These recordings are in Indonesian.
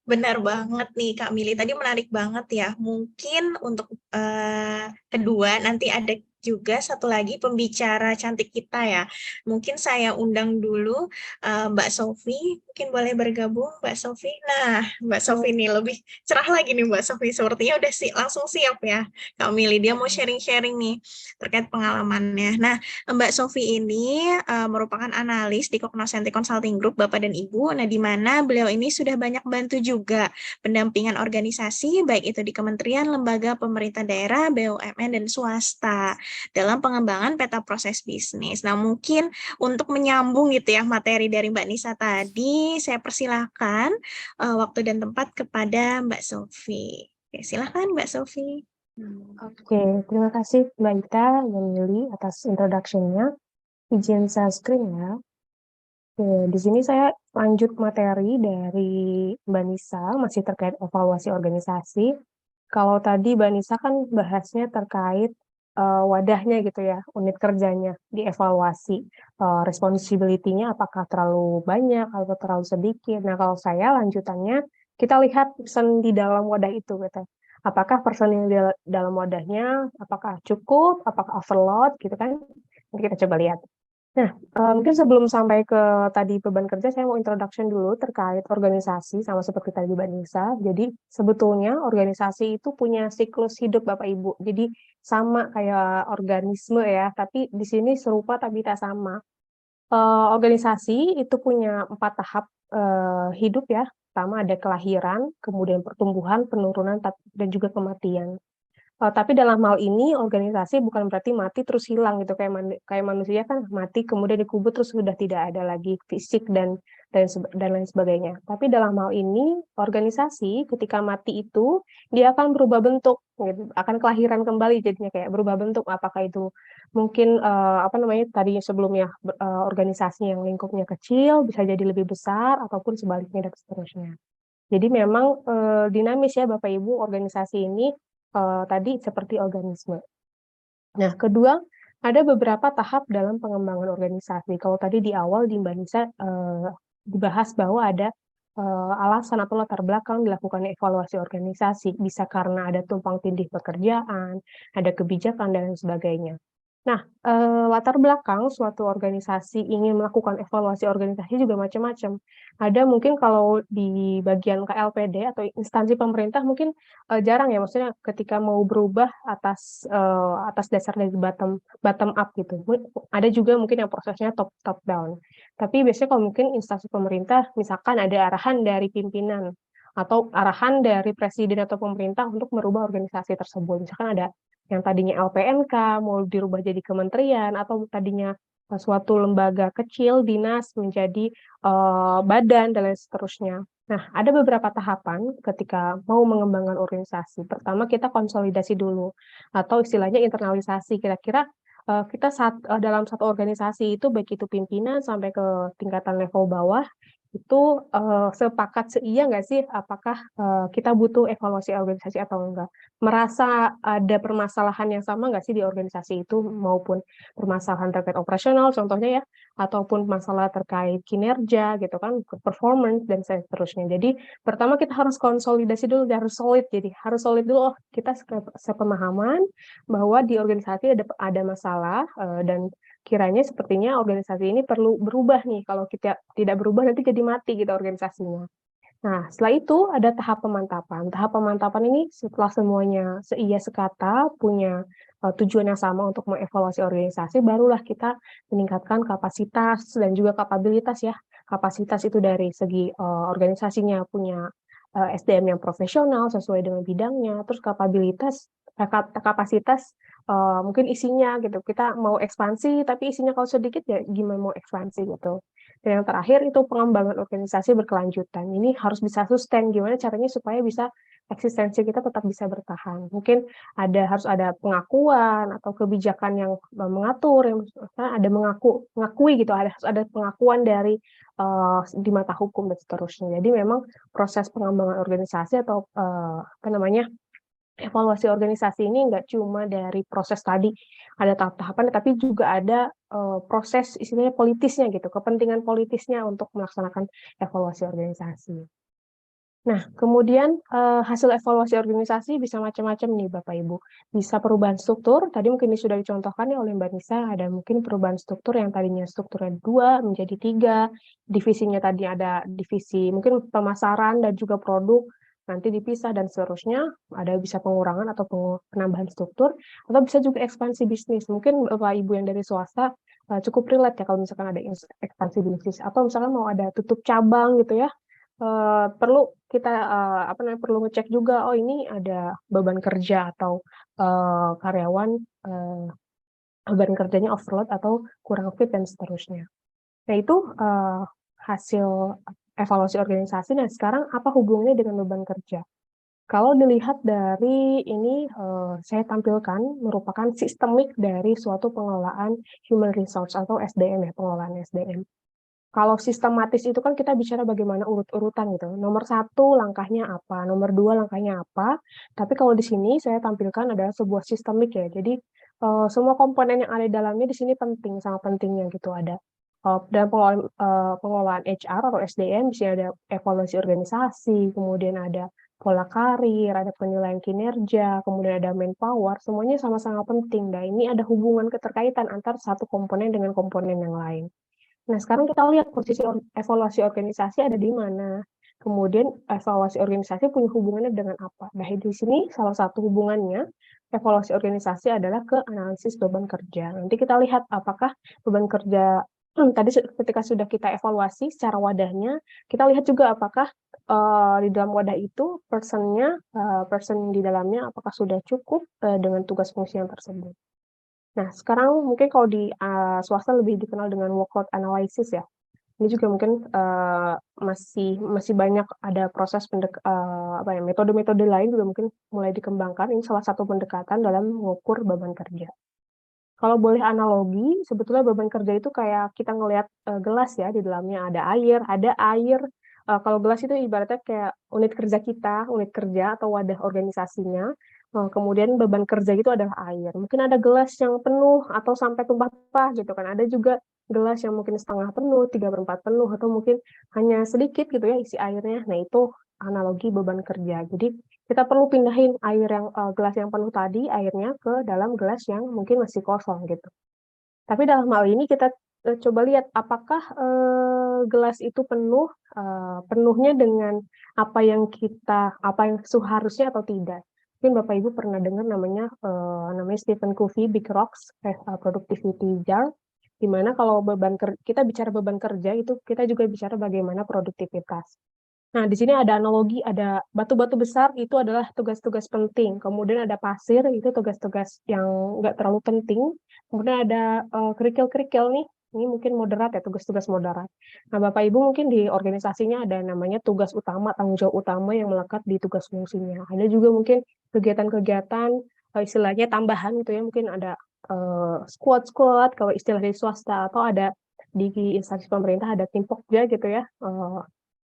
Benar banget nih Kak Mili, tadi menarik banget ya. Mungkin untuk kedua nanti ada juga satu lagi pembicara cantik kita ya. Mungkin saya undang dulu Mbak Sofi, mungkin boleh bergabung Mbak Sofi. Nah, Mbak Sofi nih lebih cerah lagi nih Mbak Sofi. Sepertinya udah langsung siap ya Kak Mili. Dia mau sharing-sharing nih terkait pengalamannya. Nah, Mbak Sofi ini merupakan analis di Cognoscenti Consulting Group, Bapak dan Ibu. Nah, di mana beliau ini sudah banyak bantu juga pendampingan organisasi, baik itu di kementerian, lembaga, pemerintah daerah, BUMN, dan swasta dalam pengembangan peta proses bisnis. Nah, mungkin untuk menyambung gitu ya materi dari Mbak Nisa tadi, saya persilahkan waktu dan tempat kepada Mbak Sofi. Oke, silahkan Mbak Sofi. Oke, terima kasih Mbak Ita dan Yuli atas introduction-nya. Izin saya screen ya. Oke, di sini saya lanjut materi dari Mbak Nisa, masih terkait evaluasi organisasi. Kalau tadi Mbak Nisa kan bahasnya terkait wadahnya gitu ya, unit kerjanya, dievaluasi. Responsibility-nya apakah terlalu banyak atau terlalu sedikit. Nah, kalau saya lanjutannya, kita lihat person di dalam wadah itu gitu. Apakah person yang di dalam wadahnya, apakah cukup, apakah overload gitu kan. Nanti kita coba lihat. Nah, mungkin sebelum sampai ke tadi beban kerja, saya mau introduction dulu terkait organisasi, sama seperti tadi Mbak Nisa. Jadi, sebetulnya organisasi itu punya siklus hidup Bapak Ibu. Jadi, sama kayak organisme ya, tapi di sini serupa tapi tak sama. Organisasi itu punya 4 tahap hidup ya. Pertama ada kelahiran, kemudian pertumbuhan, penurunan, dan juga kematian. Tapi dalam hal ini organisasi bukan berarti mati terus hilang gitu kayak manusia kan mati kemudian dikubur terus sudah tidak ada lagi fisik dan lain sebagainya. Tapi dalam hal ini organisasi ketika mati itu dia akan berubah bentuk gitu, akan kelahiran kembali jadinya kayak berubah bentuk apakah itu mungkin apa namanya tadinya sebelumnya organisasi yang lingkupnya kecil bisa jadi lebih besar ataupun sebaliknya dan seterusnya. Jadi memang dinamis ya Bapak Ibu organisasi ini tadi seperti organisme. Nah, kedua, ada beberapa tahap dalam pengembangan organisasi. Kalau tadi di awal di Mbak Nisa dibahas bahwa ada alasan atau latar belakang dilakukan evaluasi organisasi. Bisa karena ada tumpang tindih pekerjaan, ada kebijakan, dan lain sebagainya. Nah, latar belakang suatu organisasi ingin melakukan evaluasi organisasi juga macam-macam. Ada mungkin kalau di bagian KLPD atau instansi pemerintah mungkin jarang ya, maksudnya ketika mau berubah atas dasar dari bottom up gitu. Ada juga mungkin yang prosesnya top down. Tapi biasanya kalau mungkin instansi pemerintah, misalkan ada arahan dari pimpinan atau arahan dari presiden atau pemerintah untuk merubah organisasi tersebut. Misalkan ada yang tadinya LPNK mau dirubah jadi kementerian atau tadinya suatu lembaga kecil dinas menjadi badan dan lain seterusnya. Nah, ada beberapa tahapan ketika mau mengembangkan organisasi. Pertama kita konsolidasi dulu atau istilahnya internalisasi. Kira-kira kita dalam satu organisasi itu baik itu pimpinan sampai ke tingkatan level bawah itu sepakat seia nggak sih apakah kita butuh evaluasi organisasi atau enggak? Merasa ada permasalahan yang sama nggak sih di organisasi itu maupun permasalahan terkait operasional contohnya ya ataupun masalah terkait kinerja gitu kan performance dan seterusnya. Jadi pertama kita harus konsolidasi dulu, harus solid. Jadi harus solid dulu. Oh kita sepemahaman bahwa di organisasi ada masalah dan kiranya sepertinya organisasi ini perlu berubah nih. Kalau kita tidak berubah nanti jadi mati gitu organisasinya. Nah, setelah itu ada tahap pemantapan. Tahap pemantapan ini setelah semuanya seia sekata, punya tujuan yang sama untuk mengevaluasi organisasi, barulah kita meningkatkan kapasitas dan juga kapabilitas ya. Kapasitas itu dari segi organisasinya punya SDM yang profesional sesuai dengan bidangnya, terus kapasitas mungkin isinya gitu. Kita mau ekspansi, tapi isinya kalau sedikit ya gimana mau ekspansi gitu. Dan yang terakhir itu pengembangan organisasi berkelanjutan. Ini harus bisa sustain. Gimana caranya supaya bisa eksistensi kita tetap bisa bertahan. Mungkin harus ada pengakuan atau kebijakan yang mengatur, yang ada mengakui gitu. Harus ada pengakuan dari di mata hukum dan seterusnya. Jadi memang proses pengembangan organisasi atau apa namanya evaluasi organisasi ini nggak cuma dari proses tadi ada tahap-tahapan, tapi juga ada proses istilahnya politisnya gitu, kepentingan politisnya untuk melaksanakan evaluasi organisasi. Nah, kemudian hasil evaluasi organisasi bisa macam-macam nih Bapak Ibu. Bisa perubahan struktur, tadi mungkin ini sudah dicontohkan ya oleh Mbak Nisa, ada mungkin perubahan struktur yang tadinya strukturnya 2 menjadi 3, divisinya tadi ada divisi mungkin pemasaran dan juga produk, nanti dipisah dan seterusnya, ada bisa pengurangan atau penambahan struktur, atau bisa juga ekspansi bisnis. Mungkin Bapak Ibu yang dari swasta cukup relate ya kalau misalkan ada ekspansi bisnis, atau misalkan mau ada tutup cabang gitu ya, perlu kita perlu ngecek juga, oh ini ada beban kerja atau karyawan beban kerjanya overload atau kurang fit dan seterusnya. Nah itu hasil evaluasi organisasi. Nah sekarang apa hubungannya dengan beban kerja? Kalau dilihat dari ini, saya tampilkan merupakan sistemik dari suatu pengelolaan human resource atau SDM ya, pengelolaan SDM. Kalau sistematis itu kan kita bicara bagaimana urut-urutan gitu. Nomor 1 langkahnya apa, nomor 2 langkahnya apa. Tapi kalau di sini saya tampilkan adalah sebuah sistemik ya. Jadi semua komponen yang ada di dalamnya di sini penting, sangat pentingnya gitu ada. Dalam pengelolaan HR atau SDM, di sini ada evaluasi organisasi, kemudian ada pola karir, ada penilaian kinerja, kemudian ada manpower, semuanya sama-sama penting. Dan ini ada hubungan keterkaitan antar satu komponen dengan komponen yang lain. Nah, sekarang kita lihat posisi evaluasi organisasi ada di mana. Kemudian evaluasi organisasi punya hubungannya dengan apa. Nah, di sini salah satu hubungannya evaluasi organisasi adalah ke analisis beban kerja. Nanti kita lihat apakah beban kerja tadi ketika sudah kita evaluasi secara wadahnya, kita lihat juga apakah di dalam wadah itu person di dalamnya apakah sudah cukup dengan tugas fungsi yang tersebut. Nah, sekarang mungkin kalau di swasta lebih dikenal dengan workload analysis ya. Ini juga mungkin masih banyak ada proses metode-metode lain juga mungkin mulai dikembangkan. Ini salah satu pendekatan dalam mengukur beban kerja. Kalau boleh analogi, sebetulnya beban kerja itu kayak kita ngelihat gelas ya, di dalamnya ada air. Kalau gelas itu ibaratnya kayak unit kerja kita, unit kerja atau wadah organisasinya. Kemudian beban kerja itu adalah air. Mungkin ada gelas yang penuh atau sampai tumpah-tumpah gitu kan. Ada juga gelas yang mungkin setengah penuh, 3/4 penuh, atau mungkin hanya sedikit gitu ya isi airnya. Nah, itu analogi beban kerja. Jadi kita perlu pindahin air yang gelas yang penuh tadi, airnya ke dalam gelas yang mungkin masih kosong gitu. Tapi dalam hal ini kita coba lihat apakah gelas itu penuhnya dengan apa yang seharusnya atau tidak. Mungkin Bapak Ibu pernah dengar namanya Stephen Covey Big Rocks Productivity Jar, di mana kalau kita bicara beban kerja itu kita juga bicara bagaimana produktivitas. Nah, di sini ada analogi, ada batu-batu besar itu adalah tugas-tugas penting. Kemudian ada pasir, itu tugas-tugas yang nggak terlalu penting. Kemudian ada kerikil-kerikil nih, ini mungkin moderat ya, tugas-tugas moderat. Nah, Bapak Ibu mungkin di organisasinya ada namanya tugas utama, tanggung jawab utama yang melekat di tugas fungsinya. Ada juga mungkin kegiatan-kegiatan, istilahnya tambahan gitu ya, mungkin ada squad-squad, kalau istilah di swasta, atau ada di instansi pemerintah ada tim pokja gitu ya,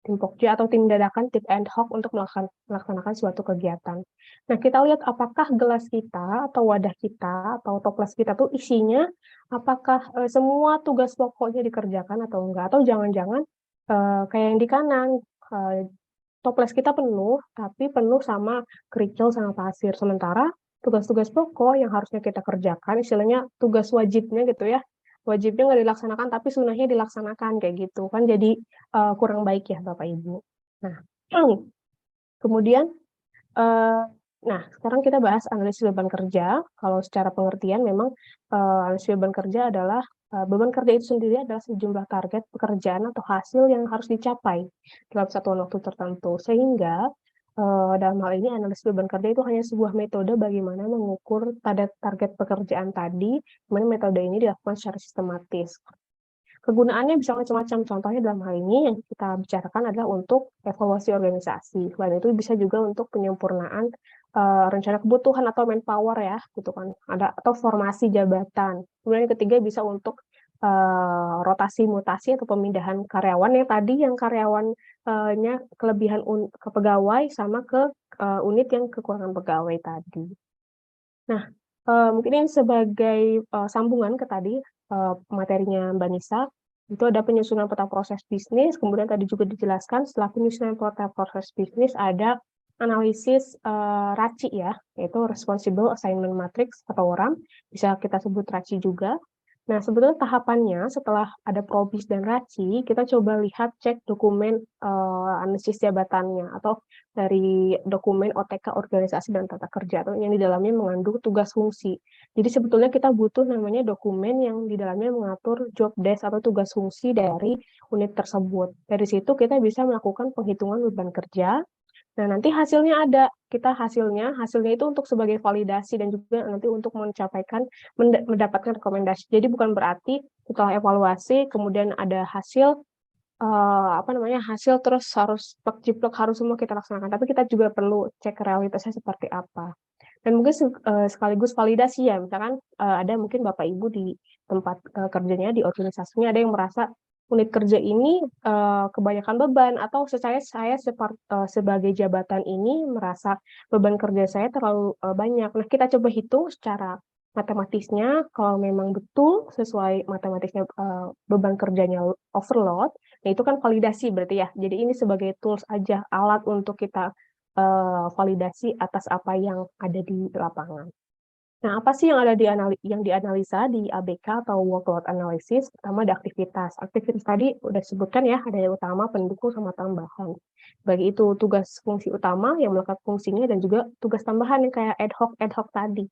tim pokja atau tim dadakan, tim ad hoc untuk melaksanakan suatu kegiatan. Nah, kita lihat apakah gelas kita atau wadah kita atau toples kita tuh isinya apakah semua tugas pokoknya dikerjakan atau enggak, atau jangan-jangan kayak yang di kanan, toples kita penuh, tapi penuh sama kerikil sama pasir. Sementara tugas-tugas pokok yang harusnya kita kerjakan, istilahnya tugas wajibnya gitu ya, wajibnya nggak dilaksanakan tapi sunahnya dilaksanakan kayak gitu kan, jadi kurang baik ya Bapak Ibu. Nah, kemudian sekarang kita bahas analisis beban kerja. Kalau secara pengertian memang analisis beban kerja adalah beban kerja itu sendiri adalah sejumlah target pekerjaan atau hasil yang harus dicapai dalam satuan waktu tertentu, sehingga dalam hal ini analisis beban kerja itu hanya sebuah metode bagaimana mengukur target pekerjaan tadi, kemudian metode ini dilakukan secara sistematis. Kegunaannya bisa macam-macam. Contohnya dalam hal ini yang kita bicarakan adalah untuk evaluasi organisasi. Selain itu bisa juga untuk penyempurnaan rencana kebutuhan atau manpower ya, gitu kan. Atau formasi jabatan. Kemudian yang ketiga bisa untuk rotasi mutasi atau pemindahan karyawan yang tadi yang karyawannya kelebihan ke pegawai sama ke unit yang kekurangan pegawai tadi. Nah, mungkin ini sebagai sambungan ke tadi materinya Mbak Nisa. Itu ada penyusunan peta proses bisnis, kemudian tadi juga dijelaskan setelah penyusunan peta proses bisnis ada analisis RACI ya, yaitu Responsible Assignment Matrix atau RAM, bisa kita sebut RACI juga. Nah, sebetulnya tahapannya setelah ada probis dan RACI, kita coba lihat cek dokumen analisis jabatannya atau dari dokumen OTK organisasi dan tata kerja atau yang di dalamnya mengandung tugas fungsi. Jadi sebetulnya kita butuh namanya dokumen yang di dalamnya mengatur job desk atau tugas fungsi dari unit tersebut. Dari situ kita bisa melakukan penghitungan beban kerja. Nah, nanti hasilnya ada. Hasilnya itu untuk sebagai validasi dan juga nanti untuk mendapatkan rekomendasi. Jadi bukan berarti setelah evaluasi kemudian ada hasil hasil terus harus jiplak harus semua kita laksanakan. Tapi kita juga perlu cek realitasnya seperti apa. Dan mungkin sekaligus validasi ya, misalkan ada mungkin Bapak Ibu di tempat kerjanya, di organisasinya ada yang merasa unit kerja ini kebanyakan beban atau saya sebagai jabatan ini merasa beban kerja saya terlalu banyak. Nah, kita coba hitung secara matematisnya, kalau memang betul sesuai matematisnya beban kerjanya overload, nah itu kan validasi berarti ya. Jadi ini sebagai tools aja, alat untuk kita validasi atas apa yang ada di lapangan. Nah, apa sih yang dianalisa di ABK atau workload analysis? Pertama ada aktivitas. Aktivitas tadi udah disebutkan ya, ada yang utama, pendukung, sama tambahan. Bagi itu tugas fungsi utama yang melekat fungsinya dan juga tugas tambahan yang kayak ad hoc tadi.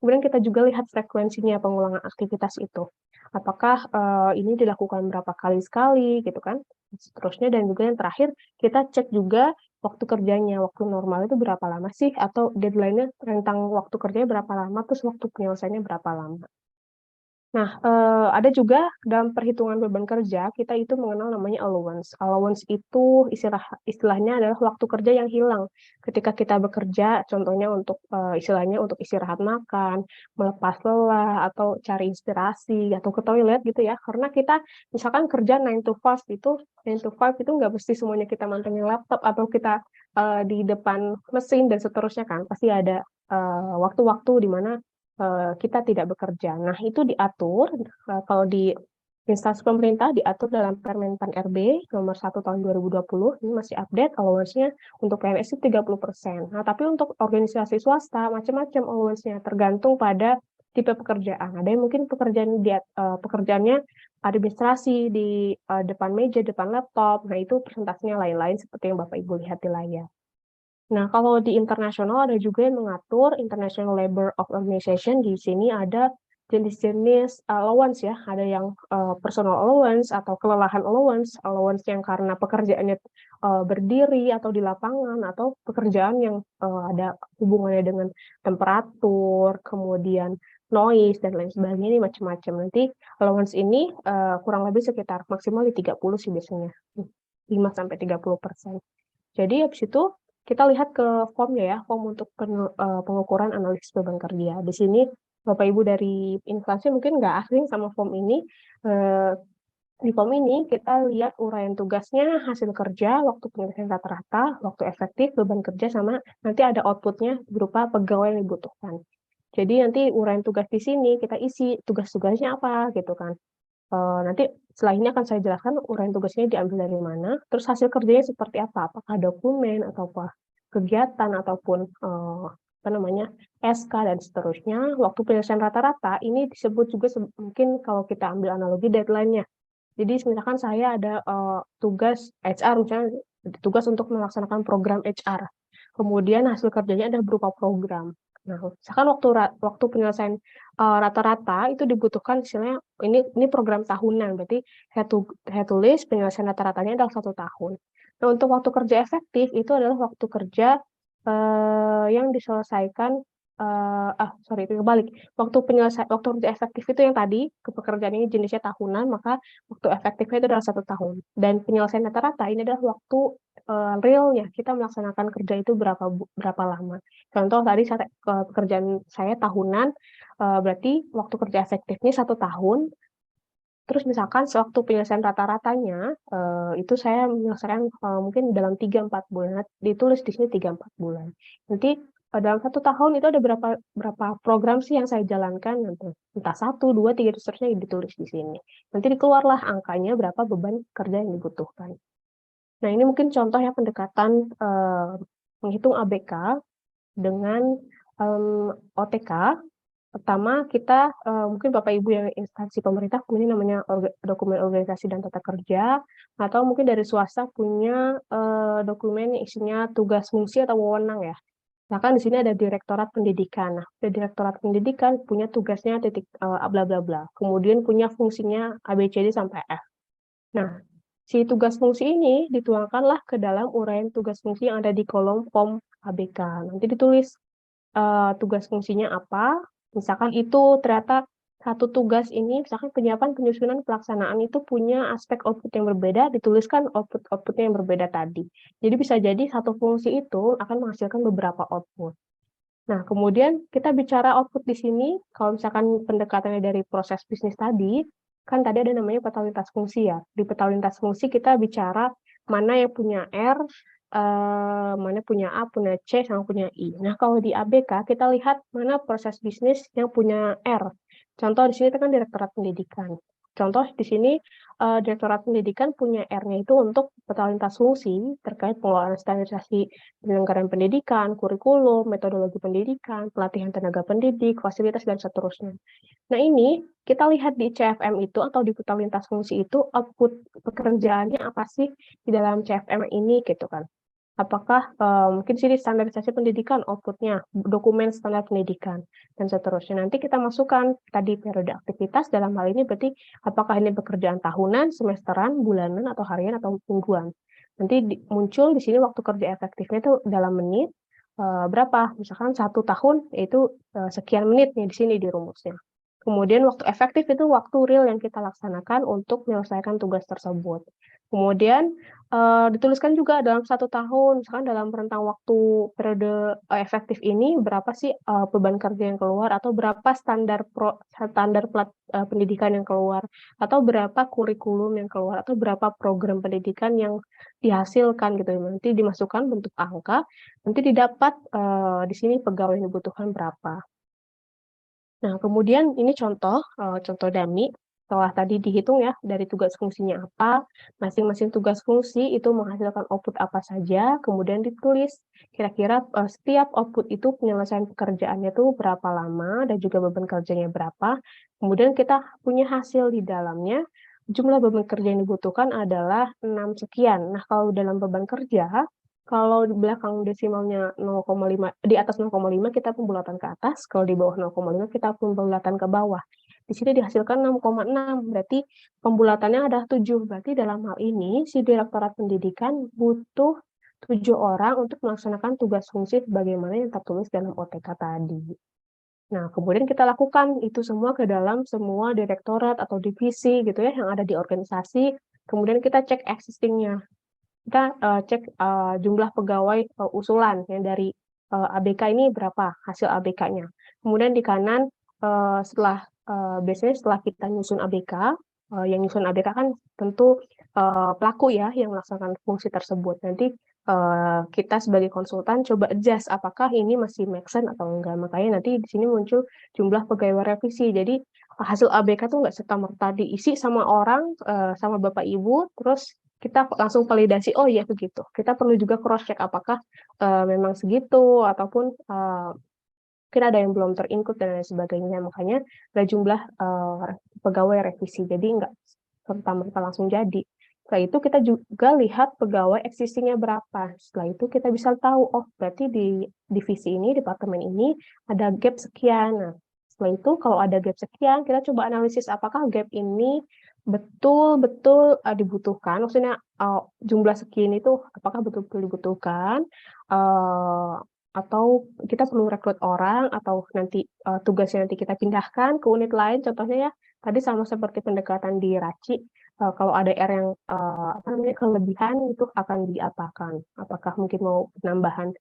Kemudian kita juga lihat frekuensinya pengulangan aktivitas itu. Apakah ini dilakukan berapa kali sekali gitu kan? Seterusnya, dan juga yang terakhir kita cek juga waktu kerjanya. Waktu normal itu berapa lama sih? Atau deadline-nya rentang waktu kerjanya berapa lama, terus waktu penyelesaiannya berapa lama. Nah, ada juga dalam perhitungan beban kerja, kita itu mengenal namanya allowance. Allowance itu istilahnya adalah waktu kerja yang hilang ketika kita bekerja, contohnya untuk istilahnya untuk istirahat makan, melepas lelah, atau cari inspirasi, atau ke toilet gitu ya. Karena kita misalkan kerja 9 to 5 itu nggak mesti semuanya kita mantengin laptop atau kita di depan mesin dan seterusnya kan. Pasti ada waktu-waktu di mana kita tidak bekerja. Nah, itu diatur kalau di instansi pemerintah diatur dalam Permenpan RB nomor 1 tahun 2020, ini masih update, allowance-nya untuk PNS itu 30%. Nah, tapi untuk organisasi swasta macam-macam allowance-nya tergantung pada tipe pekerjaan. Ada yang mungkin pekerjaannya administrasi di depan meja, depan laptop. Nah, itu persentasenya lain-lain seperti yang Bapak Ibu lihat di layar. Nah, kalau di internasional ada juga yang mengatur International Labour Organization. Di sini ada jenis-jenis allowance ya. Ada yang personal allowance atau kelelahan allowance, allowance yang karena pekerjaannya berdiri atau di lapangan, atau pekerjaan yang ada hubungannya dengan temperatur, kemudian noise, dan lain sebagainya, ini macam-macam. Nanti allowance ini kurang lebih sekitar maksimal di 30 sih biasanya, 5-30%. Jadi habis itu kita lihat ke formnya ya, form untuk pengukuran analisis beban kerja. Di sini Bapak Ibu dari instansi mungkin nggak asing sama form ini. Di form ini kita lihat uraian tugasnya, hasil kerja, waktu penyelesaian rata-rata, waktu efektif, beban kerja, sama nanti ada outputnya berupa pegawai yang dibutuhkan. Jadi nanti uraian tugas di sini kita isi tugas-tugasnya apa gitu kan. Nanti setelah ini akan saya jelaskan uraian tugasnya diambil dari mana, terus hasil kerjanya seperti apa, apakah dokumen atau apa kegiatan ataupun SK dan seterusnya. Waktu penyelesaian rata-rata ini disebut juga mungkin kalau kita ambil analogi deadline-nya. Jadi misalkan saya ada tugas HR, misalnya tugas untuk melaksanakan program HR. Kemudian hasil kerjanya ada berupa program. Nah, misalkan waktu penyelesaian rata-rata itu dibutuhkan istilahnya ini program tahunan, berarti saya tulis penyelesaian rata-ratanya adalah 1 tahun. Nah, untuk waktu kerja efektif itu adalah waktu kerja yang diselesaikan itu kebalik. Waktu kerja efektif itu yang tadi pekerjaan ini jenisnya tahunan, maka waktu efektifnya itu adalah 1 tahun. Dan penyelesaian rata-rata ini adalah waktu realnya kita melaksanakan kerja itu berapa lama. Contoh tadi pekerjaan saya tahunan, berarti waktu kerja efektifnya 1 tahun. Terus misalkan sewaktu penyelesaian rata-ratanya itu saya menyelesaikan mungkin dalam 3-4 bulan. Ditulis di sini 3-4 bulan. Nanti dalam 1 tahun itu ada berapa program sih yang saya jalankan, nanti entah 1, 2, 3, dan seterusnya ditulis di sini. Nanti dikeluarlah angkanya berapa beban kerja yang dibutuhkan. Nah, ini mungkin contoh ya pendekatan menghitung ABK dengan OTK. Pertama, kita mungkin Bapak Ibu yang instansi pemerintah punya namanya dokumen organisasi dan tata kerja, atau mungkin dari swasta punya dokumen yang isinya tugas fungsi atau wewenang ya. Nah, kan di sini ada Direktorat Pendidikan. Nah, di Direktorat Pendidikan punya tugasnya titik bla bla bla. Kemudian punya fungsinya ABCD sampai F. Nah, si tugas fungsi ini dituangkanlah ke dalam uraian tugas fungsi yang ada di kolom form ABK. Nanti ditulis tugas fungsinya apa. Misalkan itu ternyata satu tugas ini, misalkan penyiapan, penyusunan, pelaksanaan itu punya aspek output yang berbeda, dituliskan output-outputnya yang berbeda tadi. Jadi bisa jadi satu fungsi itu akan menghasilkan beberapa output. Nah, kemudian kita bicara output di sini, kalau misalkan pendekatannya dari proses bisnis tadi, kan tadi ada namanya peta lintas fungsi ya. Di peta lintas fungsi kita bicara mana yang punya R, mana punya A, punya C, sama punya I. Nah, kalau di ABK kita lihat mana proses bisnis yang punya R. Contoh di sini kan Direktorat Pendidikan. Contoh di sini Direktorat Pendidikan punya R-nya itu untuk peta lintas fungsi terkait pengelolaan standarisasi penyelenggaraan pendidikan, kurikulum, metodologi pendidikan, pelatihan tenaga pendidik, fasilitas, dan seterusnya. Nah, ini kita lihat di CFM itu atau di peta lintas fungsi itu output pekerjaannya apa sih di dalam CFM ini gitu kan. Apakah mungkin sini standarisasi pendidikan outputnya, dokumen standar pendidikan, dan seterusnya. Nanti kita masukkan tadi periode aktivitas, dalam hal ini berarti apakah ini pekerjaan tahunan, semesteran, bulanan, atau harian, atau mingguan. Nanti muncul di sini waktu kerja efektifnya itu dalam menit, berapa, misalkan 1 tahun, yaitu sekian menit nih di sini di rumusnya. Kemudian waktu efektif itu waktu real yang kita laksanakan untuk menyelesaikan tugas tersebut. Kemudian dituliskan juga dalam 1 tahun, misalkan dalam rentang waktu periode efektif ini berapa sih beban kerja yang keluar, atau berapa standar pendidikan yang keluar, atau berapa kurikulum yang keluar, atau berapa program pendidikan yang dihasilkan gitu. Nanti dimasukkan bentuk angka, nanti didapat di sini pegawai yang dibutuhkan berapa. Nah, kemudian ini contoh dummy. Setelah tadi dihitung ya, dari tugas fungsinya apa, masing-masing tugas fungsi itu menghasilkan output apa saja, kemudian ditulis kira-kira setiap output itu penyelesaian pekerjaannya itu berapa lama, dan juga beban kerjanya berapa. Kemudian kita punya hasil di dalamnya, jumlah beban kerja yang dibutuhkan adalah 6 sekian. Nah, kalau dalam beban kerja, kalau di belakang desimalnya 0,5, di atas 0,5 kita pembulatan ke atas, kalau di bawah 0,5 kita pembulatan ke bawah. Di sini dihasilkan 6,6, berarti pembulatannya ada 7. Berarti dalam hal ini si Direktorat Pendidikan butuh 7 orang untuk melaksanakan tugas fungsi sebagaimana yang tertulis dalam OTK tadi. Nah, kemudian kita lakukan itu semua ke dalam semua direktorat atau divisi gitu ya yang ada di organisasi. Kemudian kita cek existing-nya. Kita cek jumlah pegawai usulan yang dari ABK ini berapa hasil ABK-nya. Kemudian di kanan biasanya setelah kita nyusun ABK, yang nyusun ABK kan tentu pelaku ya yang melaksanakan fungsi tersebut. Nanti kita sebagai konsultan coba adjust apakah ini masih make sense atau enggak. Makanya nanti di sini muncul jumlah pegawai revisi. Jadi hasil ABK tuh nggak serta-merta diisi sama orang, sama Bapak Ibu, terus kita langsung validasi, oh iya begitu. Kita perlu juga cross check apakah memang segitu ataupun mungkin ada yang belum ter-input dan lain sebagainya. Makanya ada jumlah pegawai revisi. Jadi nggak serta-merta langsung jadi. Setelah itu kita juga lihat pegawai existing-nya berapa. Setelah itu kita bisa tahu, oh berarti di divisi ini, departemen ini ada gap sekian. Nah, setelah itu kalau ada gap sekian, kita coba analisis apakah gap ini betul-betul dibutuhkan. Maksudnya jumlah sekian itu apakah betul-betul dibutuhkan, atau kita perlu rekrut orang, atau nanti tugasnya nanti kita pindahkan ke unit lain. Contohnya ya, tadi sama seperti pendekatan di RACI, kalau ada R yang kelebihan itu akan diapakan. Apakah mungkin mau penambahan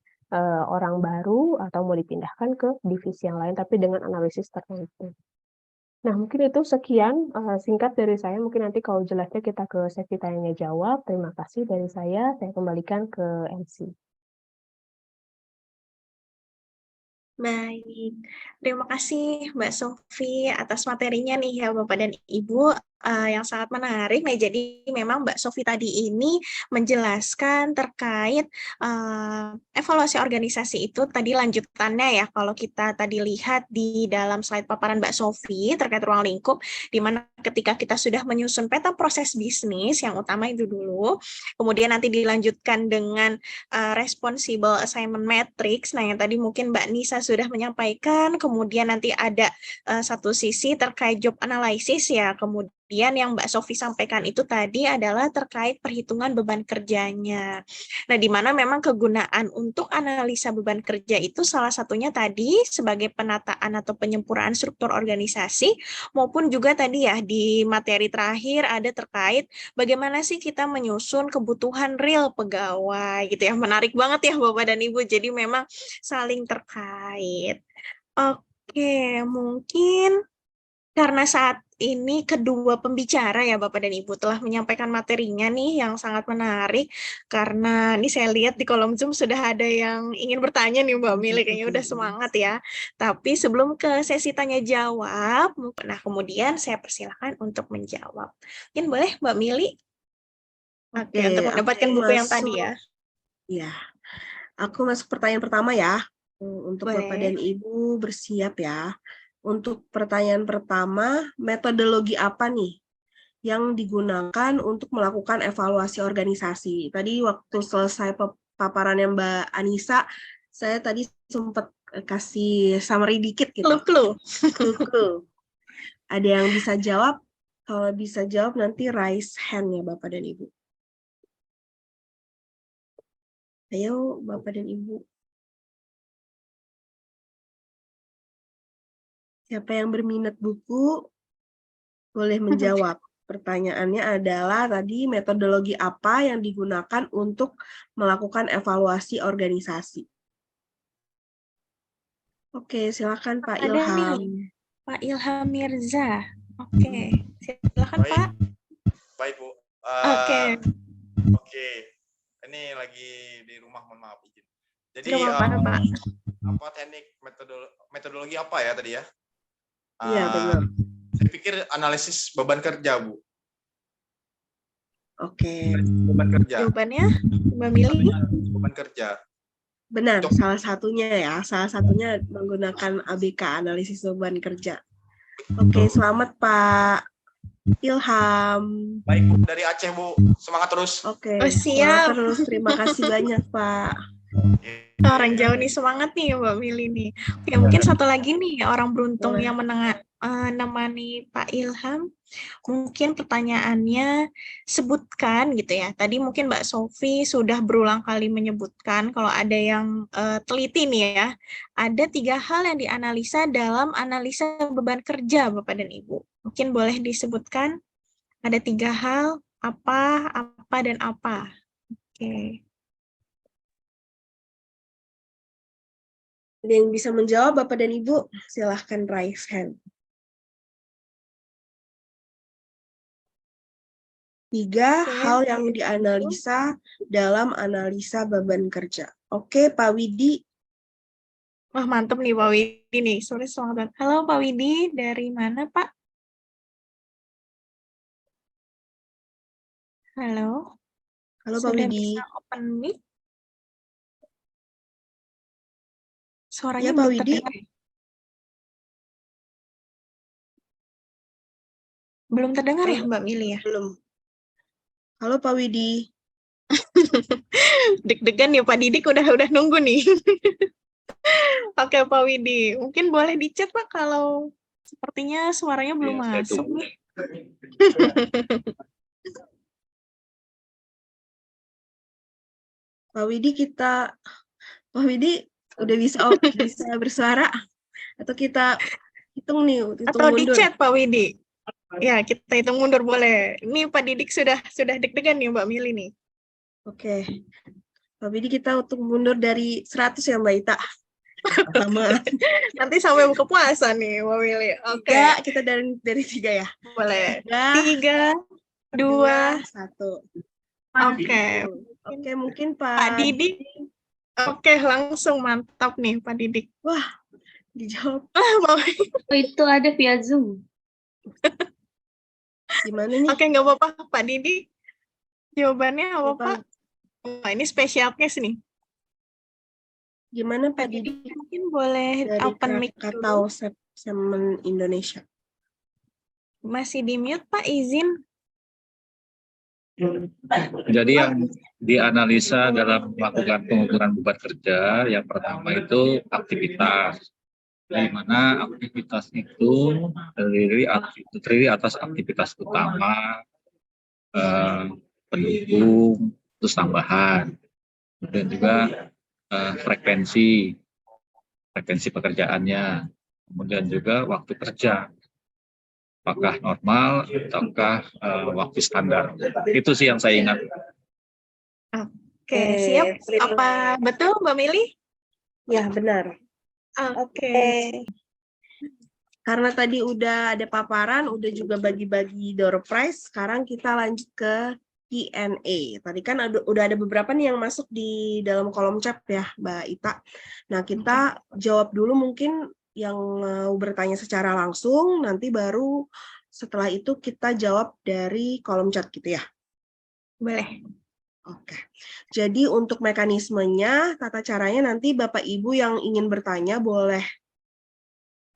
orang baru atau mau dipindahkan ke divisi yang lain, tapi dengan analisis tertentu. Nah, mungkin itu sekian singkat dari saya. Mungkin nanti kalau jelasnya kita ke sesi tanya jawab. Terima kasih dari saya kembalikan ke MC. Baik, terima kasih Mbak Sofi atas materinya nih ya Bapak dan Ibu, yang sangat menarik. Nah, jadi memang Mbak Sofi tadi ini menjelaskan terkait evaluasi organisasi itu tadi lanjutannya ya, kalau kita tadi lihat di dalam slide paparan Mbak Sofi terkait ruang lingkup, di mana ketika kita sudah menyusun peta proses bisnis, yang utama itu dulu, kemudian nanti dilanjutkan dengan responsible assignment matrix. Nah, yang tadi mungkin Mbak Nisa sudah menyampaikan, kemudian nanti ada satu sisi terkait job analysis ya, kemudian yang Mbak Sofi sampaikan itu tadi adalah terkait perhitungan beban kerjanya. Nah, di mana memang kegunaan untuk analisa beban kerja itu salah satunya tadi sebagai penataan atau penyempurnaan struktur organisasi, maupun juga tadi ya di materi terakhir ada terkait bagaimana sih kita menyusun kebutuhan real pegawai gitu ya. Menarik banget ya Bapak dan Ibu. Jadi memang saling terkait. Oke, mungkin karena saat ini kedua pembicara ya Bapak dan Ibu telah menyampaikan materinya nih yang sangat menarik, karena ini saya lihat di kolom Zoom sudah ada yang ingin bertanya nih Mbak Mili, kayaknya udah semangat ya. Tapi sebelum ke sesi tanya jawab, nah kemudian saya persilahkan untuk menjawab. Mungkin boleh Mbak Mili? Oke, untuk Oke, mendapatkan aku buku yang tadi masuk. ya. Ya, aku masuk pertanyaan pertama ya. Untuk Bapak Boleh. dan Ibu bersiap ya. Untuk pertanyaan pertama, metodologi apa nih yang digunakan untuk melakukan evaluasi organisasi? Tadi waktu selesai paparannya Mbak Anissa, saya tadi sempat kasih summary dikit gitu. Clue. Clue. Ada yang bisa jawab? Kalau bisa jawab nanti raise hand ya Bapak dan Ibu. Ayo Bapak dan Ibu. Siapa yang berminat buku boleh menjawab. Pertanyaannya adalah tadi metodologi apa yang digunakan untuk melakukan evaluasi organisasi. Oke, silakan Pak Ada Ilham. nih, Pak Ilham Mirza. Oke, silakan Baik. Pak. Baik Bu. Oke. Oke. Ini lagi di rumah, mohon maaf izin. Jadi Gak apa-apa, Pak. apa teknik metodologi apa ya tadi ya? Iya, benar. Saya pikir analisis beban kerja, Bu. Oke. Beban kerja. Jawabannya, Mbak Mili? Beban kerja. Benar, salah satunya ya. Salah satunya menggunakan ABK, analisis beban kerja. Oke, selamat Pak Ilham. Baik Bu, dari Aceh Bu. Semangat terus. Oke, Oh, semangat siap. terus. Terima kasih banyak Pak. Orang jauh nih, semangat nih Mbak Mili nih. Oke, mungkin satu lagi nih orang beruntung Boleh. yang menemani Pak Ilham. Mungkin pertanyaannya, sebutkan gitu ya. Tadi mungkin Mbak Sofi sudah berulang kali menyebutkan, kalau ada yang teliti nih ya, ada 3 hal yang dianalisa dalam analisa beban kerja Bapak dan Ibu. Mungkin boleh disebutkan, ada 3 hal, apa, dan apa. Oke. Ada yang bisa menjawab Bapak dan Ibu? Silahkan raise hand. 3 hal yang dianalisa dalam analisa beban kerja. Oke, Pak Widi. Wah, mantep nih Pak Widi nih. Sorry, semangat. Halo Pak Widi, dari mana Pak? Halo. Halo Pak Sudah Widi. bisa open mic? Suaranya Ya, Pak belum Widi. terdengar ya? Belum terdengar ya Mbak Mili ya? Belum. Halo Pak Widi. Deg-degan ya Pak Didik udah nunggu nih. Oke Pak Widi, mungkin boleh di-chat Pak kalau sepertinya suaranya belum masuk nih. Pak Widi udah bisa bersuara atau kita hitung nih, hitung Atau mundur. di-chat Pak Widi. Ya, kita hitung mundur boleh. Ini Pak Didik sudah deg-degan nih Mbak Mili nih. Oke. Pak Widi kita hitung mundur dari 100 ya Mbak Ita. Sama. Nanti sampai buka puasa nih Mbak Mili. Oke. Kita dari 3 ya. Boleh. 3, 2, 1. Oke. Mungkin Pak Didik. Oke, langsung mantap nih Pak Didik. Wah, dijawab. Oh, itu ada via Zoom. Gimana nih? Oke, nggak apa-apa, Pak Didi. Jawabannya apa, Apa? Pak? Wah, ini special case nih. Gimana Pak Pak Didi Didi mungkin boleh dari open mic Krakatau dulu. Semen Indonesia? Masih di mute, Pak, izin. Jadi yang dianalisa dalam melakukan pengukuran beban kerja, yang pertama itu aktivitas. Di mana aktivitas itu terdiri atas aktivitas utama, pendukung, terus tambahan, dan juga frekuensi pekerjaannya, kemudian juga waktu kerja. Apakah normal ataukah waktu standar? Itu sih yang saya ingat. Oke, siap. Apa betul, Mbak Mili? Ya, benar. Oke. Karena tadi udah ada paparan, udah juga bagi-bagi door prize, sekarang kita lanjut ke Q&A. Tadi kan udah ada beberapa nih yang masuk di dalam kolom chat ya, Mbak Ita. Nah, kita jawab dulu mungkin yang mau bertanya secara langsung, nanti baru setelah itu kita jawab dari kolom chat gitu ya. Boleh. Oke, jadi untuk mekanismenya, tata caranya nanti Bapak Ibu yang ingin bertanya boleh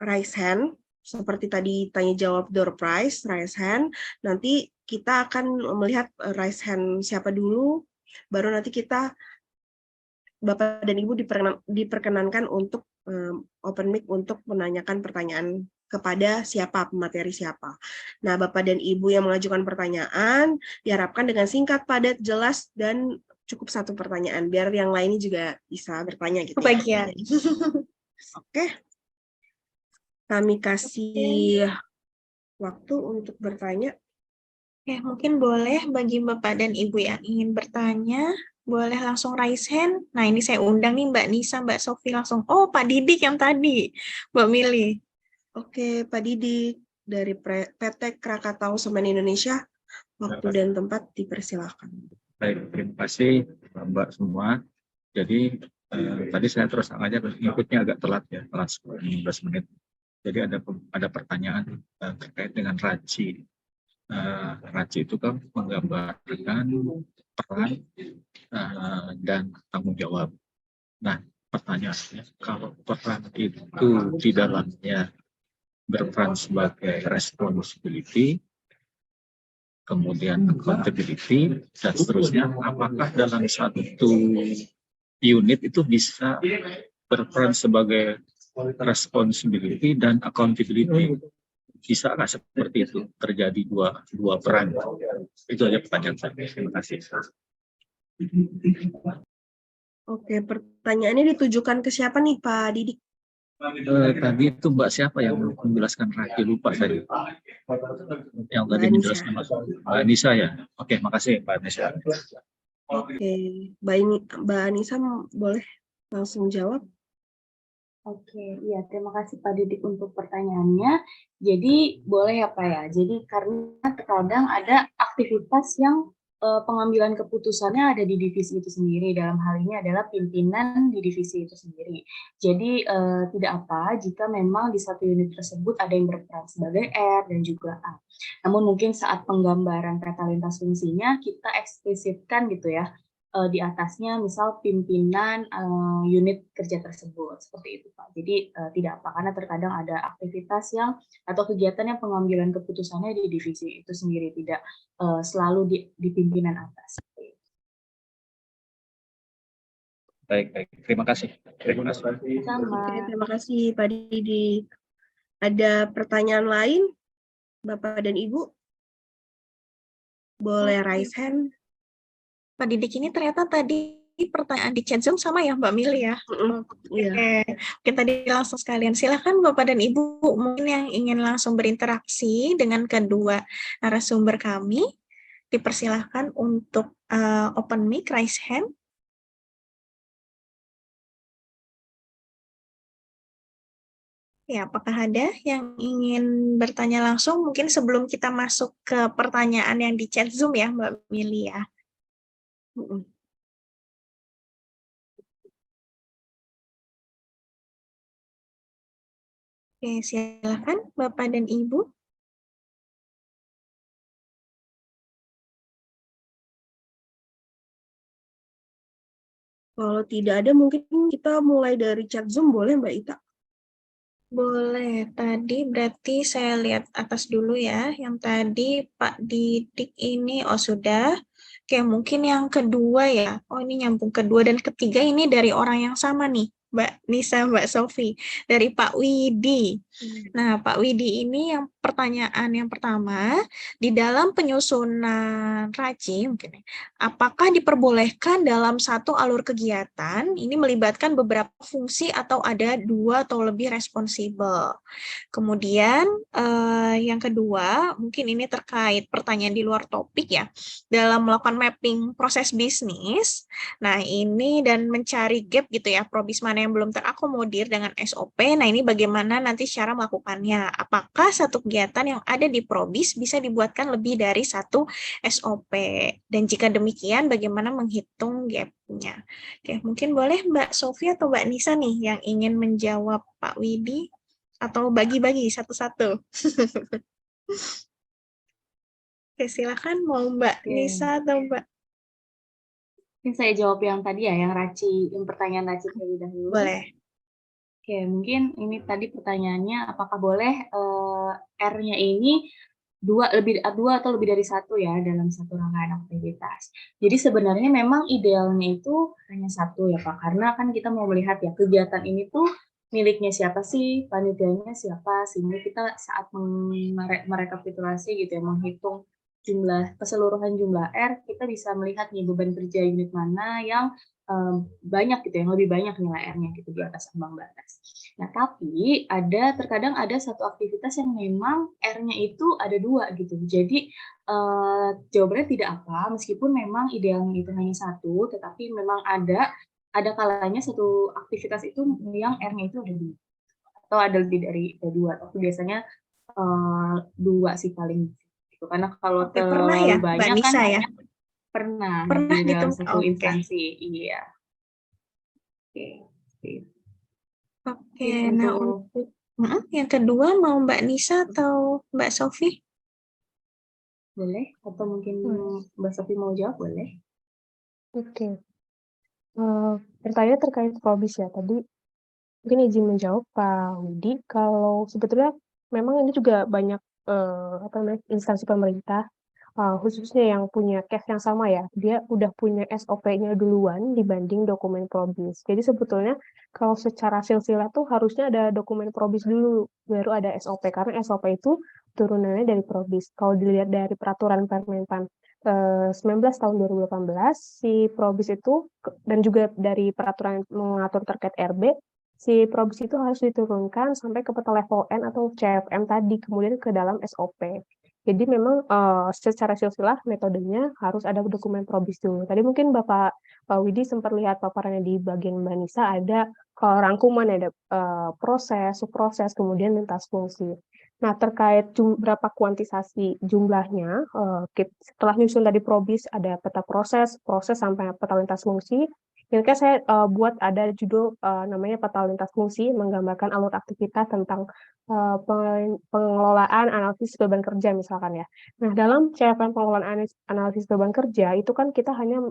raise hand, seperti tadi tanya jawab door prize, raise hand. Nanti kita akan melihat raise hand siapa dulu, baru nanti kita Bapak dan Ibu diperkenankan untuk open mic untuk menanyakan pertanyaan kepada siapa, pemateri siapa. Nah, Bapak dan Ibu yang mengajukan pertanyaan diharapkan dengan singkat, padat, jelas, dan cukup satu pertanyaan, biar yang lainnya juga bisa bertanya gitu ya. Oke. Kami kasih waktu untuk bertanya. Oke, mungkin boleh bagi Bapak dan Ibu yang ingin bertanya, boleh langsung raise hand. Nah, ini saya undang nih Mbak Nisa, Mbak Sofi langsung. Oh, Pak Didik yang tadi, Mbak Mili. Oke, Pak Didik dari PT Krakatau Semen Indonesia, waktu dan tempat dipersilakan. Baik, terima kasih Mbak semua. Jadi tadi saya terus aja ngikutnya agak telat ya, telat 15 menit. Jadi ada pertanyaan terkait dengan RACI. RACI itu kan menggambarkan peran dan tanggung jawab. Nah, pertanyaannya, kalau peran itu di dalamnya berperan sebagai responsibility, kemudian accountability, dan seterusnya, apakah dalam satu unit itu bisa berperan sebagai responsibility dan accountability? Bisa nggak seperti itu terjadi dua peran? Itu aja pertanyaan saya. Terima kasih. Oke, pertanyaannya ditujukan ke siapa nih, Pak Didik? Tadi itu Mbak siapa yang menjelaskan Raki, lupa saya. Yang tadi menjelaskan Mbak Nisa ya. Oke, makasih Mbak Nisa. Oke, Mbak Anissa boleh langsung jawab. Oke, iya terima kasih Pak Didik untuk pertanyaannya. Jadi boleh ya Pak ya. Jadi karena terkadang ada aktivitas yang pengambilan keputusannya ada di divisi itu sendiri. Dalam hal ini adalah pimpinan di divisi itu sendiri. Jadi tidak apa jika memang di satu unit tersebut ada yang berperan sebagai R dan juga A. Namun mungkin saat penggambaran peta lintas fungsinya kita eksplisitkan gitu ya. Di atasnya misal pimpinan unit kerja tersebut seperti itu Pak. Jadi tidak apa karena terkadang ada aktivitas yang atau kegiatan yang pengambilan keputusannya di divisi itu sendiri tidak selalu di pimpinan atas. Baik. Terima kasih. Sama. Oke, terima kasih Pak Didik. Ada pertanyaan lain, Bapak dan Ibu? Boleh raise hand. Pak Didik ini ternyata tadi pertanyaan di chat Zoom sama ya Mbak Mili ya? Iya. Oke, tadi langsung sekalian. Silakan Bapak dan Ibu mungkin yang ingin langsung berinteraksi dengan kedua narasumber kami, dipersilahkan untuk open mic, raise hand. Ya, apakah ada yang ingin bertanya langsung? Mungkin sebelum kita masuk ke pertanyaan yang di chat Zoom ya Mbak Mili ya. Oke, silakan Bapak dan Ibu. Kalau tidak ada, mungkin kita mulai dari chat Zoom, boleh Mbak Ita? Boleh, tadi berarti saya lihat atas dulu ya. Yang tadi Pak Didik ini, oh sudah. Oke, mungkin yang kedua ya. Oh ini nyambung kedua dan ketiga ini dari orang yang sama nih. Mbak Nisa, Mbak Sofi. Dari Pak Widi. Nah, Pak Widi ini yang pertanyaan yang pertama, di dalam penyusunan RACI, mungkin, ya, apakah diperbolehkan dalam satu alur kegiatan ini melibatkan beberapa fungsi atau ada 2 atau lebih responsibel? Kemudian yang kedua, mungkin ini terkait pertanyaan di luar topik ya, dalam melakukan mapping proses bisnis, nah ini dan mencari gap gitu ya, probis mana yang belum terakomodir dengan SOP, nah ini bagaimana nanti cara melakukannya. Apakah satu kegiatan yang ada di probis bisa dibuatkan lebih dari satu SOP? Dan jika demikian, bagaimana menghitung gap-nya? Oke, mungkin boleh Mbak Sofi atau Mbak Nisa nih yang ingin menjawab Pak Widi, atau bagi-bagi satu-satu. Oke, silakan mau Mbak Oke. Nisa atau Mbak. Mungkin saya jawab yang tadi ya, yang pertanyaan Raci terlebih dahulu. Boleh. Oke, mungkin ini tadi pertanyaannya, apakah boleh R-nya ini dua atau lebih dari satu ya dalam satu rangkaian aktivitas. Jadi sebenarnya memang idealnya itu hanya satu ya Pak, karena kan kita mau melihat ya kegiatan ini tuh miliknya siapa sih, panitianya siapa, sehingga kita saat merekapitulasi gitu ya, menghitung keseluruhan jumlah R, kita bisa melihat nih beban kerja unit mana yang banyak gitu, yang lebih banyak nilai R-nya gitu di atas ambang batas. Nah, tapi terkadang ada satu aktivitas yang memang R-nya itu ada 2 gitu. Jadi jawabannya tidak apa, meskipun memang idealnya itu hanya 1, tetapi memang ada kalanya satu aktivitas itu yang R-nya itu ada 2 atau ada lebih dari 2, tapi biasanya 2 sih paling gitu. Karena kalau Pernah ya, terlalu Mbak banyak kan Nisa ya? pernah Pernah di gitu. dalam satu Oke. instansi. Iya. Oke. Oke, Mungkin nah untuk untuk yang kedua mau Mbak Nisa atau Mbak Sofi? boleh atau mungkin Mbak Sofi mau jawab boleh? Oke. Pertanyaan terkait probis ya. Tadi mungkin izin menjawab Pak Widi, kalau sebetulnya memang ini juga banyak instansi pemerintah, khususnya yang punya case yang sama ya, dia udah punya SOP-nya duluan dibanding dokumen probis. Jadi sebetulnya kalau secara silsilah tuh harusnya ada dokumen probis dulu, baru ada SOP, karena SOP itu turunannya dari probis. Kalau dilihat dari peraturan Permenpan 19 tahun 2018, si probis itu, dan juga dari peraturan mengatur terkait RB, si probis itu harus diturunkan sampai ke peta level N atau CFM tadi, kemudian ke dalam SOP. Jadi memang secara silsilah metodenya harus ada dokumen probis dulu. Tadi mungkin Bapak Widi sempat lihat paparannya di bagian Mbak Nisa, ada rangkuman, ada proses, subproses, kemudian lintas fungsi. Nah, terkait berapa kuantisasi jumlahnya, setelah nyusun tadi probis, ada peta proses sampai peta lintas fungsi. Yang saya buat ada judul namanya peta lintas fungsi, menggambarkan alur aktivitas tentang pengelolaan analisis beban kerja misalkan ya. Nah, dalam CFM pengelolaan analisis beban kerja itu kan kita hanya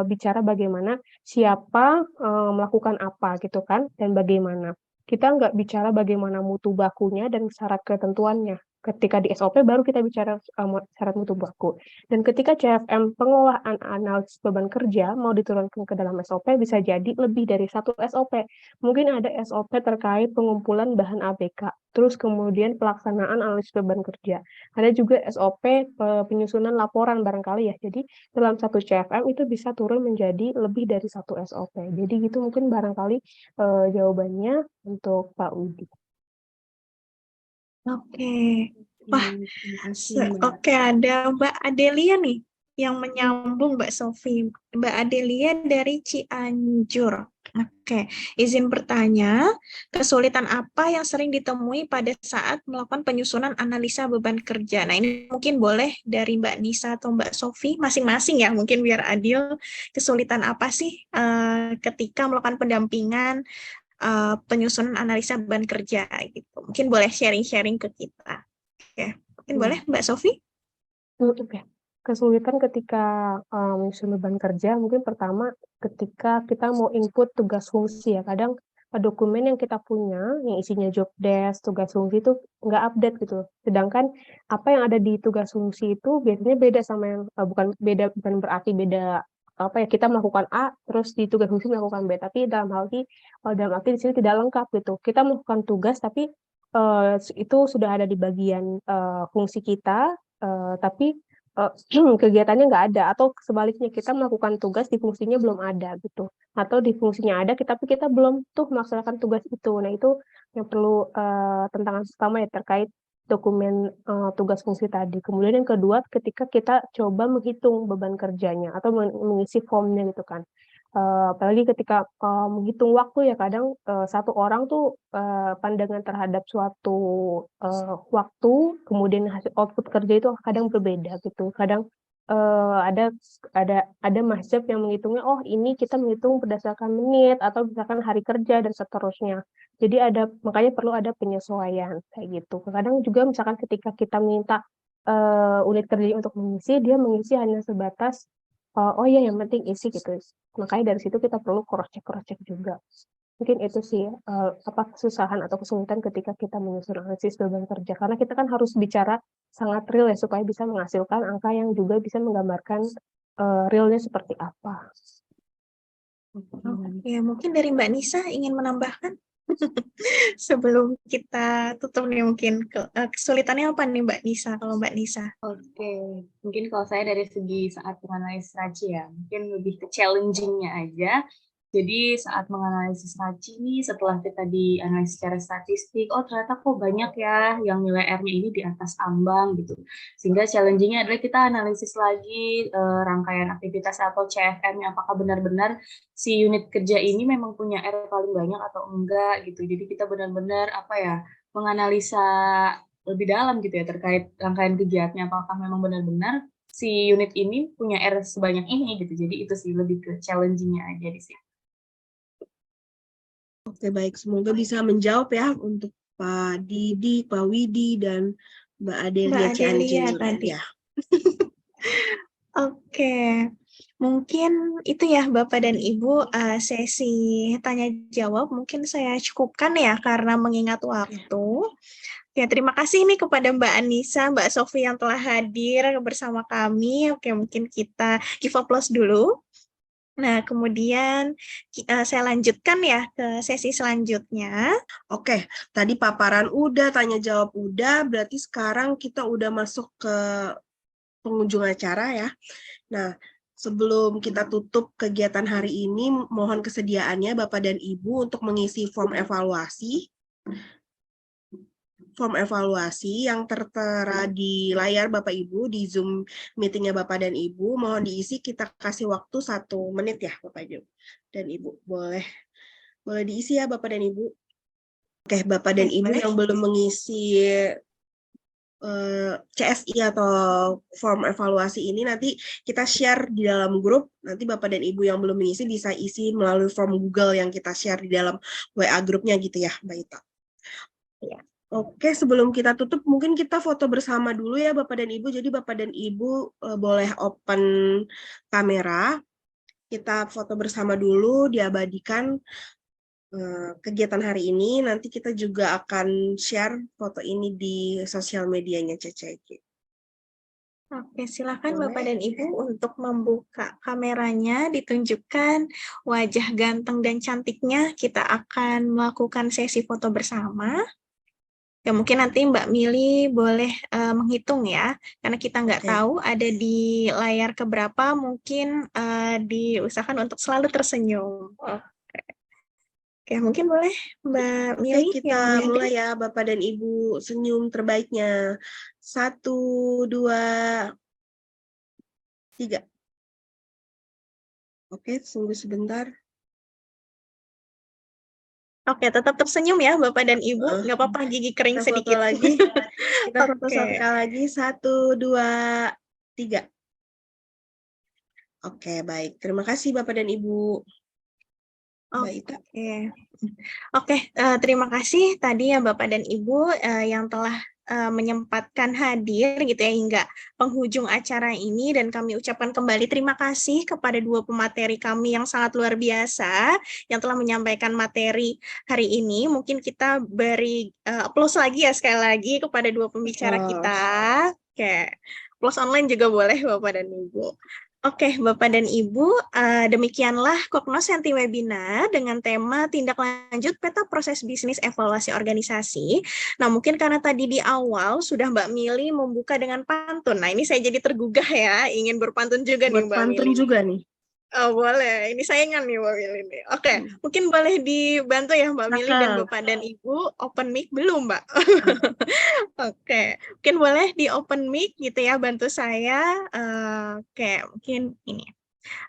bicara bagaimana siapa melakukan apa gitu kan, dan bagaimana. Kita nggak bicara bagaimana mutu bakunya dan syarat ketentuannya. Ketika di SOP baru kita bicara syarat mutu baku. Dan ketika CFM pengelolaan analisis beban kerja mau diturunkan ke dalam SOP, bisa jadi lebih dari satu SOP. Mungkin ada SOP terkait pengumpulan bahan ABK, terus kemudian pelaksanaan analisis beban kerja. Ada juga SOP penyusunan laporan barangkali ya. Jadi dalam satu CFM itu bisa turun menjadi lebih dari satu SOP. Jadi gitu mungkin barangkali jawabannya untuk Pak Widi. Oke. Wah, Terima kasih, Mbak. oke, ada Mbak Adelia nih yang menyambung Mbak Sofi. Mbak Adelia dari Cianjur. Oke, izin bertanya, kesulitan apa yang sering ditemui pada saat melakukan penyusunan analisa beban kerja? Nah, ini mungkin boleh dari Mbak Nisa atau Mbak Sofi, masing-masing ya, mungkin biar adil. Kesulitan apa sih ketika melakukan pendampingan penyusunan analisa beban kerja gitu. Mungkin boleh sharing-sharing ke kita. Oke, mungkin boleh Mbak Sofi? Oke. Kesulitan ketika menyusun beban kerja, mungkin pertama ketika kita mau input tugas fungsi ya, kadang dokumen yang kita punya, yang isinya job desk, tugas fungsi itu nggak update gitu. Sedangkan apa yang ada di tugas fungsi itu biasanya beda sama yang, bukan berarti beda apa ya, kita melakukan A, terus di tugas fungsi melakukan B, tapi dalam arti di sini tidak lengkap gitu. Kita melakukan tugas tapi itu sudah ada di bagian fungsi kita, tapi kegiatannya nggak ada, atau sebaliknya kita melakukan tugas di fungsinya belum ada gitu, atau di fungsinya ada tapi kita belum tuh melaksanakan tugas itu. Nah itu yang perlu tantangan pertama ya, terkait dokumen tugas fungsi tadi. Kemudian yang kedua, ketika kita coba menghitung beban kerjanya atau mengisi formnya gitu kan. Apalagi ketika menghitung waktu ya, kadang satu orang tuh pandangan terhadap suatu waktu, kemudian hasil output kerja itu kadang berbeda gitu. Kadang ada mazhab yang menghitungnya, oh ini kita menghitung berdasarkan menit atau berdasarkan hari kerja dan seterusnya. Jadi makanya perlu ada penyesuaian kayak gitu. Kadang juga misalkan ketika kita minta unit kerja untuk mengisi, dia mengisi hanya sebatas oh iya yang penting isi gitu. Makanya dari situ kita perlu cross check juga. Mungkin itu sih kesusahan atau kesulitan ketika kita menyusun analisis beban kerja, karena kita kan harus bicara sangat real ya, supaya bisa menghasilkan angka yang juga bisa menggambarkan realnya seperti apa. Oke, mungkin dari Mbak Nisa ingin menambahkan sebelum kita tutup nih, mungkin kesulitannya apa nih Mbak Nisa, kalau Mbak Nisa? Oke, mungkin kalau saya dari segi saat menganalisis RACI ya, mungkin lebih ke challenging-nya aja. Jadi saat menganalisis RACI ini, setelah kita dianalisis secara statistik, oh ternyata kok banyak ya yang nilai R-nya ini di atas ambang gitu. Sehingga challenging-nya adalah kita analisis lagi rangkaian aktivitas atau CFM-nya, apakah benar-benar si unit kerja ini memang punya R paling banyak atau enggak gitu. Jadi kita benar-benar menganalisa lebih dalam gitu ya terkait rangkaian kegiatannya, apakah memang benar-benar si unit ini punya R sebanyak ini gitu. Jadi itu sih lebih ke challenging-nya aja di sini. Oke, baik. Semoga bisa menjawab ya untuk Pak Didi, Pak Widi, dan Mbak Adelia Cianjur. tadi. Ya. Oke, mungkin itu ya Bapak dan Ibu, sesi tanya jawab mungkin saya cukupkan ya karena mengingat waktu. Ya, terima kasih nih kepada Mbak Anissa, Mbak Sofi yang telah hadir bersama kami. Oke, mungkin kita give applause dulu. Nah, kemudian saya lanjutkan ya ke sesi selanjutnya. Oke, tadi paparan udah, tanya jawab udah, berarti sekarang kita udah masuk ke pengunjung acara ya. Nah, sebelum kita tutup kegiatan hari ini, mohon kesediaannya Bapak dan Ibu untuk mengisi form evaluasi. Form evaluasi yang tertera di layar Bapak Ibu, di Zoom meetingnya Bapak dan Ibu, mohon diisi, kita kasih waktu 1 menit ya Bapak dan Ibu. Boleh diisi ya Bapak dan Ibu. Oke, Bapak dan Ibu yang belum mengisi CSI atau form evaluasi ini, nanti kita share di dalam grup. Nanti Bapak dan Ibu yang belum mengisi bisa isi melalui form Google yang kita share di dalam WA grupnya gitu ya, Mbak Ita. Ya. Oke, sebelum kita tutup, mungkin kita foto bersama dulu ya Bapak dan Ibu. Jadi Bapak dan Ibu boleh open kamera. Kita foto bersama dulu, diabadikan kegiatan hari ini. Nanti kita juga akan share foto ini di sosial medianya CCG. Oke, silakan Bapak dan Ibu untuk membuka kameranya, ditunjukkan wajah ganteng dan cantiknya. Kita akan melakukan sesi foto bersama. Ya, mungkin nanti Mbak Mili boleh menghitung ya, karena kita nggak tahu ada di layar keberapa, mungkin diusahakan untuk selalu tersenyum. Oke, mungkin boleh Mbak Mili. Oke, kita mulai ya Bapak dan Ibu, senyum terbaiknya. 1, 2, 3. Oke, tunggu sebentar. Oke, tetap tersenyum ya Bapak dan Ibu. Nggak apa-apa, gigi kering Kita sedikit. foto lagi. Kita foto sekali lagi. 1, 2, 3. Oke, baik. Terima kasih Bapak dan Ibu. Mbak Ita. Oke, terima kasih tadi ya Bapak dan Ibu yang telah menyempatkan hadir gitu ya hingga penghujung acara ini, dan kami ucapkan kembali terima kasih kepada dua pemateri kami yang sangat luar biasa yang telah menyampaikan materi hari ini. Mungkin kita beri applause lagi ya sekali lagi kepada dua pembicara kita. Oke, applause online juga boleh Bapak dan Ibu. Oke, Bapak dan Ibu, demikianlah Cognoscenti Webinar dengan tema tindak lanjut peta proses bisnis evaluasi organisasi. Nah, mungkin karena tadi di awal sudah Mbak Mili membuka dengan pantun. Nah, ini saya jadi tergugah ya, ingin berpantun juga nih Buat Mbak pantun Mili. juga nih. Oh, boleh. Ini saingan nih Mbak Mili nih. Oke, mungkin boleh dibantu ya Mbak Mili dan Bapak dan Ibu. Open mic belum, Mbak? Oke, mungkin boleh di open mic gitu ya, bantu saya. Oke, mungkin ini.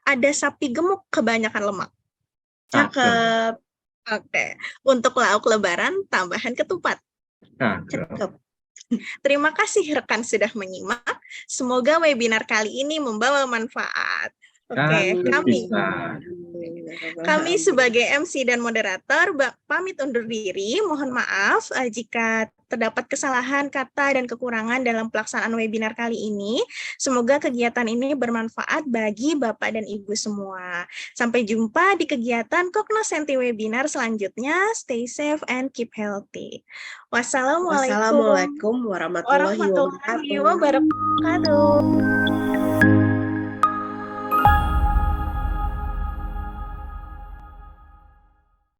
Ada sapi gemuk kebanyakan lemak. Cakep. Oke, untuk lauk lebaran tambahan ketupat. Cakep. Terima kasih rekan sudah menyimak. Semoga webinar kali ini membawa manfaat. Oke, kami sebagai MC dan moderator pamit undur diri. Mohon maaf jika terdapat kesalahan kata dan kekurangan dalam pelaksanaan webinar kali ini. Semoga kegiatan ini bermanfaat bagi Bapak dan Ibu semua. Sampai jumpa di kegiatan Cognoscenti Webinar selanjutnya. Stay safe and keep healthy. Wassalamualaikum Wassalamualaikum warahmatullahi wabarakatuh. wabarakatuh.